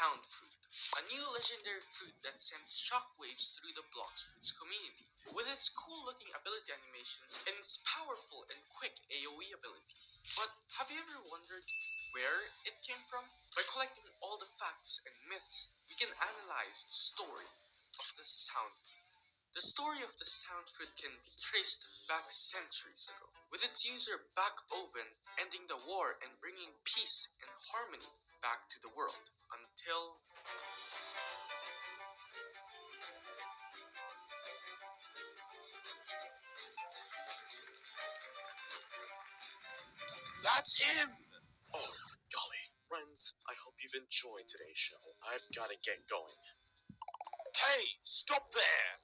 Sound Fruit, a new legendary fruit that sends shockwaves through the Blox Fruits community. With its cool-looking ability animations and its powerful and quick AoE abilities. But have you ever wondered where it came from? By collecting all the facts and myths, we can analyze the story of the Sound Fruit. The story of the Sound Fruit can be traced back centuries ago, with its user Back Oven ending the war and bringing peace and harmony back to the world, until... That's him! Oh, golly. Friends, I hope you've enjoyed today's show. I've gotta get going. Hey, stop there!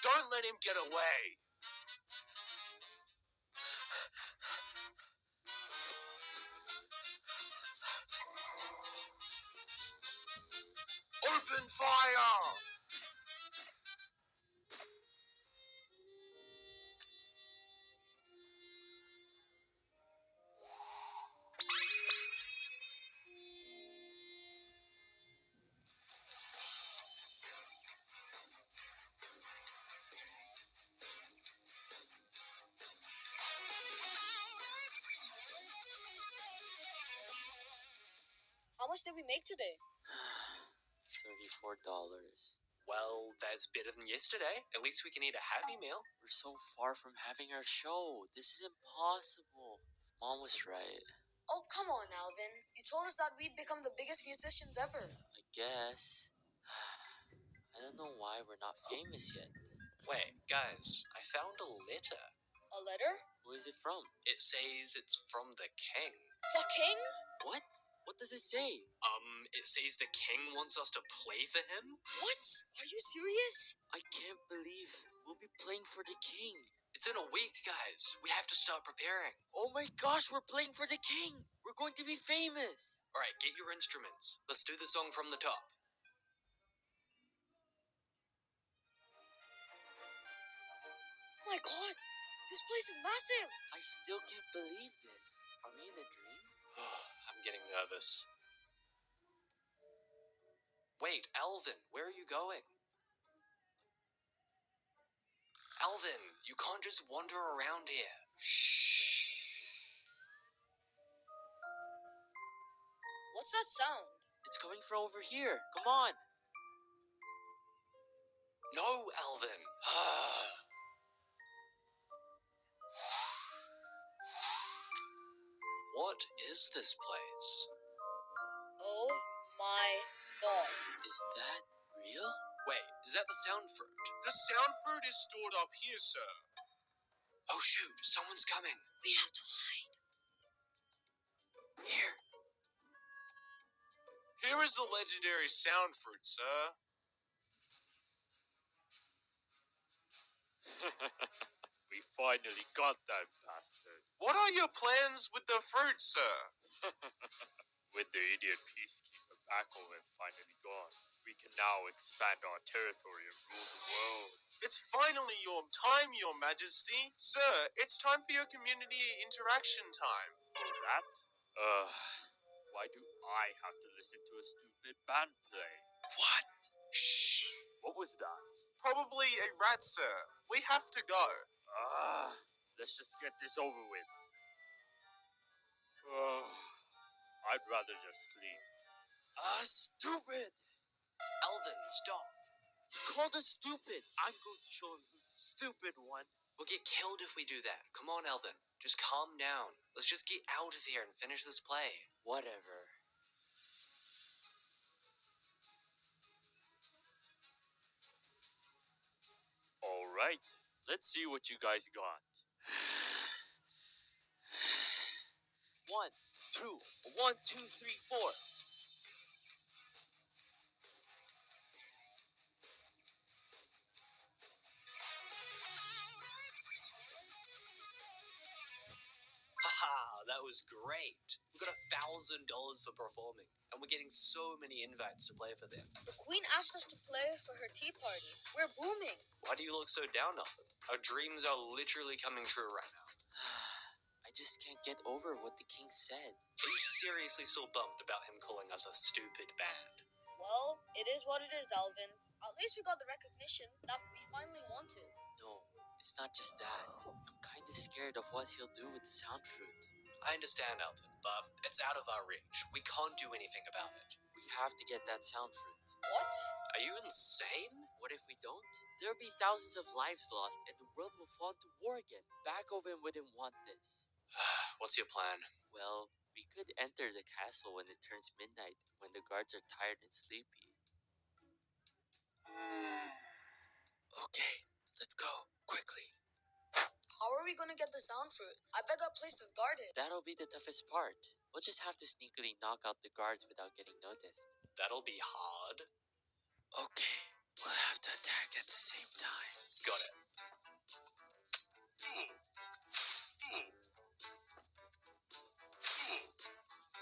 Don't let him get away! Open fire! How much did we make today? $34. Well, that's better than yesterday. At least we can eat a Happy Meal. We're so far from having our show. This is impossible. Mom was right. Oh, come on, Alvin. You told us that we'd become the biggest musicians ever. I guess. I don't know why we're not famous yet. Wait, guys, I found a letter. A letter? Who is it from? It says it's from the king. The king? What? What does it say? It says the king wants us to play for him? What? Are you serious? I can't believe we'll be playing for the king. It's in a week, guys. We have to start preparing. Oh my gosh, we're playing for the king. We're going to be famous. Alright, get your instruments. Let's do the song from the top. My god, this place is massive. I still can't believe this. Are we in a dream? I'm getting nervous. Wait, Alvin, where are you going? Alvin, you can't just wander around here. Shh. What's that sound? It's coming from over here. Come on. No, Alvin. What is this place? Oh my god. Is that real? Wait, is that the sound fruit? The sound fruit is stored up here, sir. Oh shoot, someone's coming. We have to hide. Here. Here is the legendary sound fruit, sir. We finally got that bastard. What are your plans with the fruit, sir? With the idiot peacekeeper Backoven finally gone, we can now expand our territory and rule the world. It's finally your time, your majesty. Sir, it's time for your community interaction time. For that? Why do I have to listen to a stupid band play? What? Shh. What was that? Probably a rat, sir. We have to go. Let's just get this over with. I'd rather just sleep. Stupid. Alvin, stop. You called us stupid. I'm going to show him who's the stupid one. We'll get killed if we do that. Come on, Alvin. Just calm down. Let's just get out of here and finish this play. Whatever. Alright, let's see what you guys got. 1, 2, 1, 2, 3, 4. Haha, that was great. We got $1,000 for performing, and we're getting so many invites to play for them. The queen asked us to play for her tea party. We're booming. Why do you look so down, Alvin? Our dreams are literally coming true right now. I just can't get over what the king said. Are you seriously so bummed about him calling us a stupid band? Well, it is what it is, Alvin. At least we got the recognition that we finally wanted. No, it's not just that. I'm kinda scared of what he'll do with the sound fruit. I understand, Alvin, but it's out of our reach. We can't do anything about it. We have to get that sound fruit. What? Are you insane? What if we don't? There'll be thousands of lives lost and the world will fall into war again. Beethoven wouldn't want this. What's your plan? Well, we could enter the castle when it turns midnight, when the guards are tired and sleepy. Okay, let's go, quickly. How are we gonna get the sound fruit? I bet that place is guarded. That'll be the toughest part. We'll just have to sneakily knock out the guards without getting noticed. That'll be hard. Okay, we'll have to attack at the same time. Got it.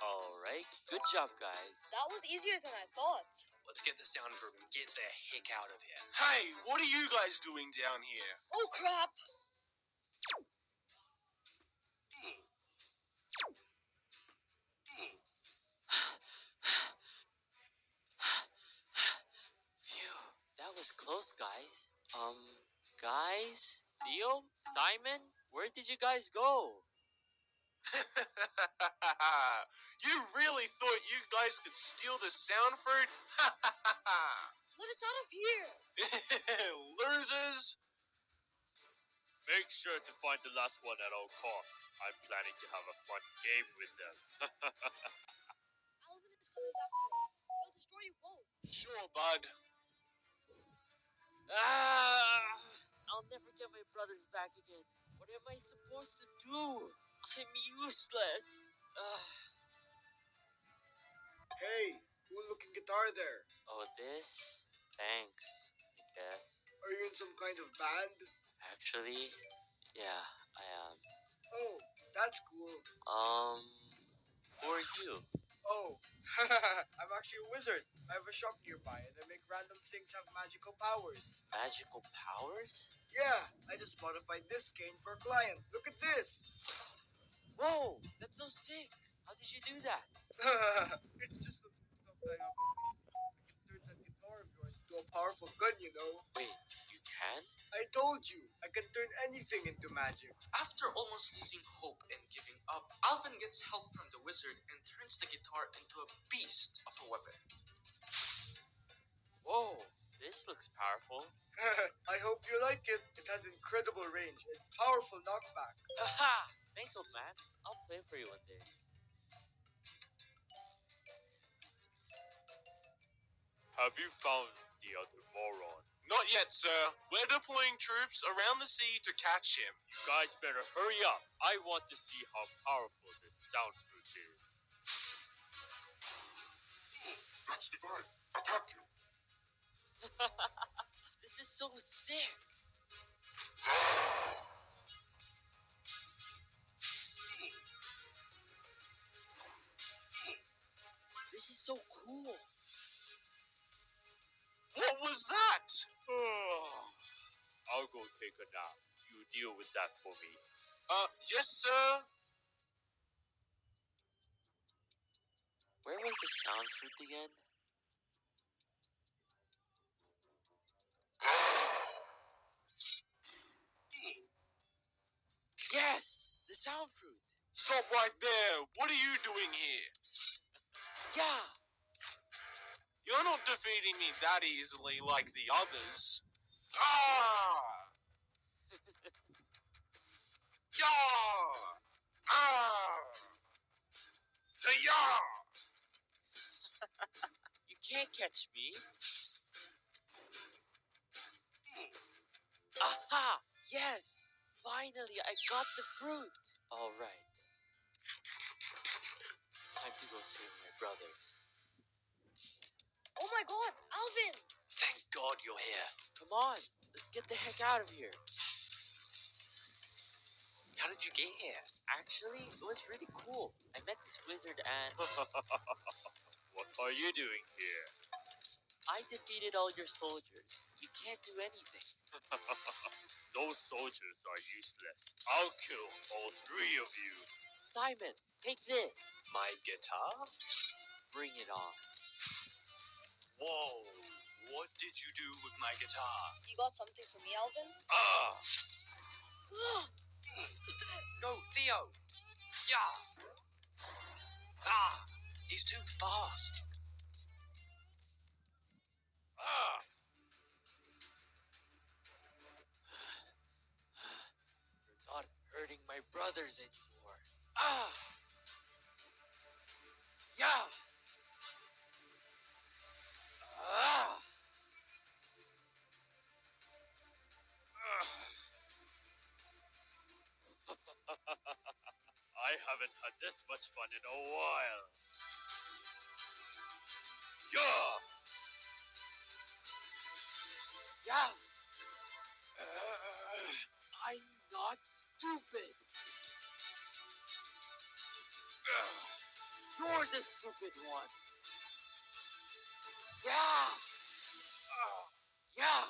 Alright, good job, guys. That was easier than I thought. Let's get the sound fruit and get the heck out of here. Hey, what are you guys doing down here? Oh crap! Phew, that was close, guys. Guys? Theo? Simon? Where did you guys go? You really thought you guys could steal the sound fruit? Let us out of here! Losers! Make sure to find the last one at all costs. I'm planning to have a fun game with them. Alvin is coming back for us. He'll destroy you both. Sure, bud. Ah! I'll never get my brothers back again. What am I supposed to do? I'm useless. Hey, cool looking guitar there. Oh, this? Thanks, I guess. Are you in some kind of band? Actually, yeah, I am. Oh, that's cool. Who are you? Oh, I'm actually a wizard. I have a shop nearby and I make random things have magical powers. Magical powers? Yeah, I just modified this cane for a client. Look at this. Whoa, that's so sick. How did you do that? It's just some stuff that I have on my sleeve. I can turn that guitar of yours into a powerful gun, you know. Wait, you can? I told you, I can turn anything into magic. After almost losing hope and giving up, Alvin gets help from the wizard and turns the guitar into a beast of a weapon. Whoa, this looks powerful. I hope you like it. It has incredible range and powerful knockback. Aha! Thanks, old man. I'll play for you one day. Have you found the other moron? Not yet, sir. We're deploying troops around the sea to catch him. You guys better hurry up. I want to see how powerful this sound fruit is. That's divine. Attack him. This is so sick. This is so cool. What was that? I'll go take a nap. You deal with that for me. Yes, sir. Where was the sound fruit again? Yes! The sound fruit! Stop right there. What are you doing here? Yeah! You're not defeating me that easily like the others. Ah! Yeah! Ah! Yeah! You can't catch me. Aha! Yes! Finally, I got the fruit! Alright. Time to go save my brothers. Oh my god, Alvin! Thank God you're here. Come on, let's get the heck out of here. How did you get here? Actually, it was really cool. I met this wizard and What are you doing here? I defeated all your soldiers. You can't do anything. Those soldiers are useless. I'll kill all three of you. Simon, take this. My guitar? Bring it on. Whoa. What did you do with my guitar? You got something for me, Alvin? Ah! Go, Theo! Yeah! Ah! He's too fast. Ah! You're not hurting my brothers anymore. Ah! Yeah! Ah! I haven't had this much fun in a while. Yeah! Yeah! I'm not stupid. You're the stupid one. Yeah! Yeah!